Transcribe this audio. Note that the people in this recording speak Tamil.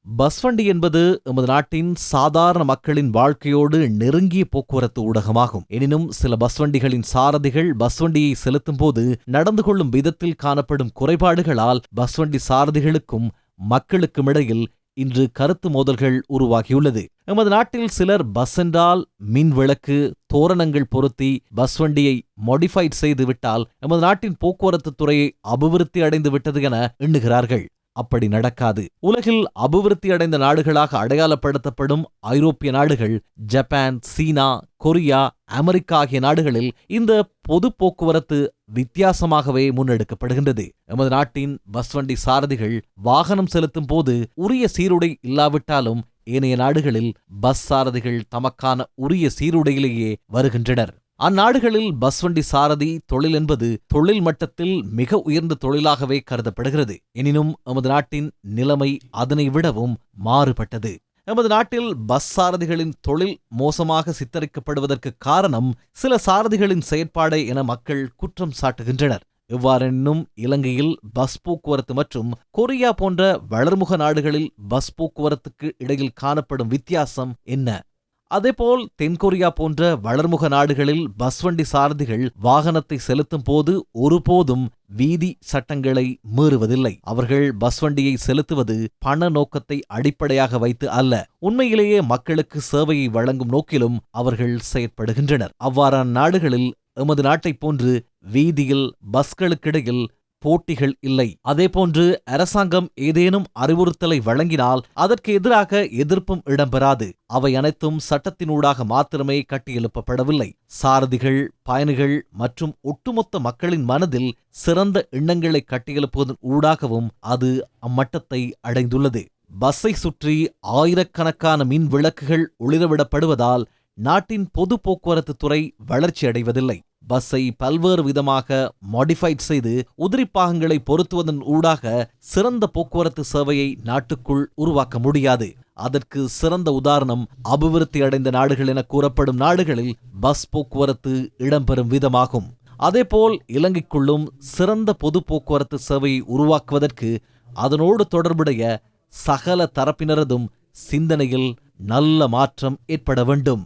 பஸ் வண்டி என்பது எமது நாட்டின் சாதாரண மக்களின் வாழ்க்கையோடு நெருங்கிய போக்குவரத்து ஊடகமாகும். எனினும் சில பஸ் வண்டிகளின் சாரதிகள் பஸ் வண்டியை செலுத்தும் போது நடந்து கொள்ளும் விதத்தில் காணப்படும் குறைபாடுகளால் பஸ் வண்டி சாரதிகளுக்கும் மக்களுக்கும் இடையில் இன்று கருத்து மோதல்கள் உருவாகியுள்ளது. எமது நாட்டில் சிலர் பஸ் என்றால் மின் விளக்கு, தோரணங்கள் பொருத்தி பஸ் வண்டியை மாடிஃபைட் செய்து விட்டால் எமது நாட்டின் போக்குவரத்து துறையை அபிவிருத்தி அடைந்து விட்டது என எண்ணுகிறார்கள். அப்படி நடக்காது. உலகில் அபிவிருத்தி அடைந்த நாடுகளாக அடையாளப்படுத்தப்படும் ஐரோப்பிய நாடுகள், ஜப்பான், சீனா, கொரியா, அமெரிக்கா ஆகிய நாடுகளில் இந்த பொது போக்குவரத்து வித்தியாசமாகவே முன்னெடுக்கப்படுகின்றது. எமது நாட்டின் பஸ் வண்டி சாரதிகள் வாகனம் செலுத்தும் போது உரிய சீருடை இல்லாவிட்டாலும் ஏனைய நாடுகளில் பஸ் சாரதிகள் தமக்கான உரிய சீருடையிலேயே வருகின்றனர். அந்நாடுகளில் பஸ் வண்டி சாரதி தொழில் என்பது தொழில் மட்டத்தில் மிக உயர்ந்த தொழிலாகவே கருதப்படுகிறது. எனினும் எமது நாட்டின் நிலைமை அதனை விடவும் மாறுபட்டது. எமது நாட்டில் பஸ் சாரதிகளின் தொழில் மோசமாக சித்தரிக்கப்படுவதற்கு காரணம் சில சாரதிகளின் செயற்பாடே என மக்கள் குற்றம் சாட்டுகின்றனர். எவ்வாறெனினும் இலங்கையில் பஸ் போக்குவரத்து மற்றும் கொரியா போன்ற வளர்முக நாடுகளில் பஸ் போக்குவரத்துக்கு இடையில் காணப்படும் வித்தியாசம் என்ன? அதேபோல் தென்கொரியா போன்ற வளர்முக நாடுகளில் பஸ் வண்டி சாரதிகள் வாகனத்தை செலுத்தும் போது ஒருபோதும் வீதி சட்டங்களை மீறுவதில்லை. அவர்கள் பஸ் வண்டியை செலுத்துவது பண நோக்கத்தை அடிப்படையாக வைத்து அல்ல, உண்மையிலேயே மக்களுக்கு சேவையை வழங்கும் நோக்கிலும் அவர்கள் செயற்படுகின்றனர். அவ்வாறான நாடுகளில் எமது நாட்டைப் போன்று வீதியில் பஸ்களுக்கிடையில் போட்டிகள் இல்லை. அதேபோன்று அரசாங்கம் ஏதேனும் அறிவுறுத்தலை வழங்கினால் அதற்கு எதிராக எதிர்ப்பும் இடம்பெறாது. அவை அனைத்தும் சட்டத்தினூடாக மாத்திரமே கட்டியெழுப்பப்படவில்லை. சாரதிகள், பயணிகள் மற்றும் ஒட்டுமொத்த மக்களின் மனதில் சிறந்த எண்ணங்களை கட்டியெழுப்புவதன் ஊடாகவும் அது அம்மட்டத்தை அடைந்துள்ளது. பஸ்ஸை சுற்றி ஆயிரக்கணக்கான மின் விளக்குகள் ஒளிரவிடப்படுவதால் நாட்டின் பொது போக்குவரத்து துறை வளர்ச்சி அடைவதில்லை. பஸ்ஸை பல்வேறு விதமாக மாடிஃபைட் செய்து உதிரிப்பாகங்களை பொருத்துவதன் ஊடாக சிறந்த போக்குவரத்து சேவையை நாட்டுக்குள் உருவாக்க முடியாது. அதற்கு சிறந்த உதாரணம் அபிவிருத்தி அடைந்த நாடுகள் என கூறப்படும் நாடுகளில் பஸ் போக்குவரத்து இடம்பெறும் விதமாகும். அதேபோல் இலங்கைக்குள்ளும் சிறந்த பொது போக்குவரத்து சேவையை உருவாக்குவதற்கு அதனோடு தொடர்புடைய சகல தரப்பினரதும் சிந்தனையில் நல்ல மாற்றம் ஏற்பட வேண்டும்.